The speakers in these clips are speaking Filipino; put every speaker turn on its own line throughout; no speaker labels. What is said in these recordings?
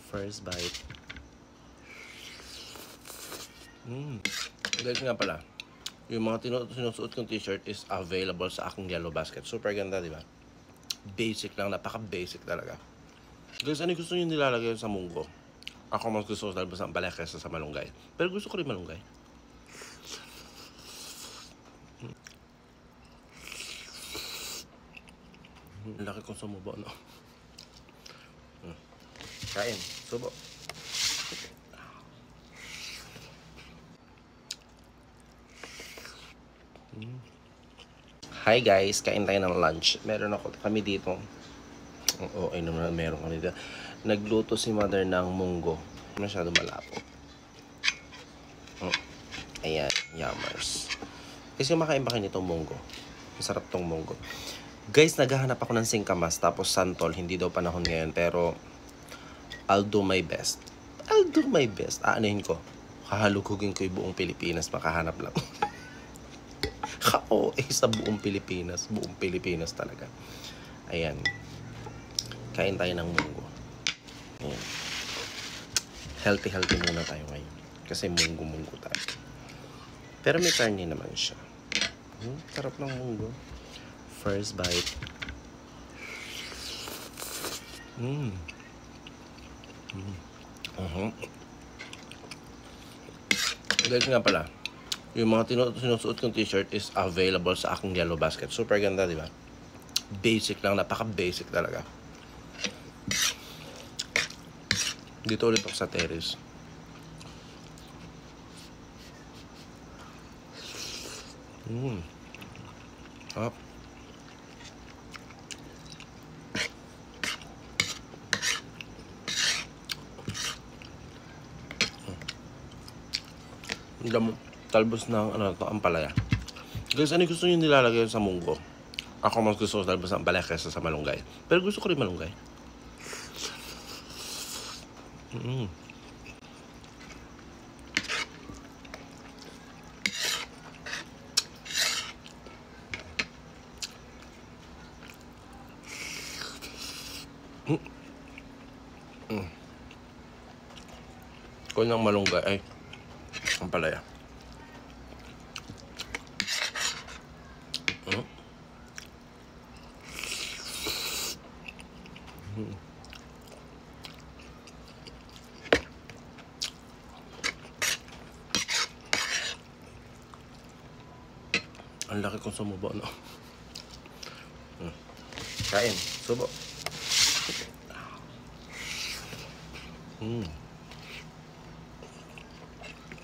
First bite. Guys nga pala, yung mga sinusuot kong t-shirt is available sa aking yellow basket. Super ganda, di ba? Basic lang, napaka-basic talaga. Guys, ano gusto nyo nilalagay sa munggo? Ako mas gusto ko dahil sa balay kesa sa malunggay. Pero gusto ko rin malunggay. Laki kong sumubo, no? Kain, subo. Hi guys, kain tayo ng lunch. Meron kami dito. Oo, ay naman meron kami dito. Nagluto si mother ng munggo. Masyado malapot. Ayan, yummers. Kasi kumakain ba kayo nitong munggo? Masarap tong munggo. Guys, naghahanap ako ng singkamas tapos santol. Hindi daw panahon ngayon pero I'll do my best. I'll do my best. Aanahin ko. Hahalugugin ko yung buong Pilipinas. Makahanap lang. Sa buong Pilipinas. Buong Pilipinas talaga. Ayan. Kain tayo ng munggo. Ayan. Healthy muna tayo ngayon. Kasi munggo tayo. Pero may karne naman siya. Sarap ng munggo. First bite. Guys nga pala, yung mga sinusuot kong t-shirt is available sa aking yellow basket. Super ganda, di ba? Basic lang, napaka-basic talaga. Dito ulit ako sa terrace. Sarap. Talbos ng ampalaya. Guys, ano gusto nyo nilalagay sa munggo? Ako mas gusto ko talbos ng ampalaya kesa sa malunggay. Pero gusto ko rin malunggay. Kung ng malunggay ay ampalaya. Ang laki kong sumubo, no? Kain, subo.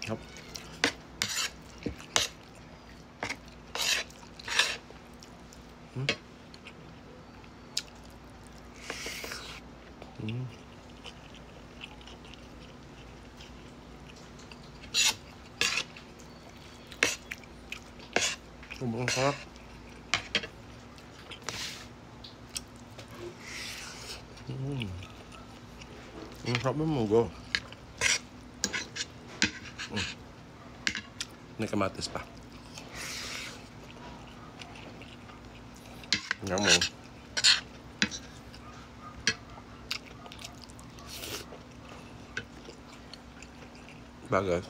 Yep. Sobrang sarap. Ang sarap ng munggo. May kamatis pa. Tingnan mo. Bagas.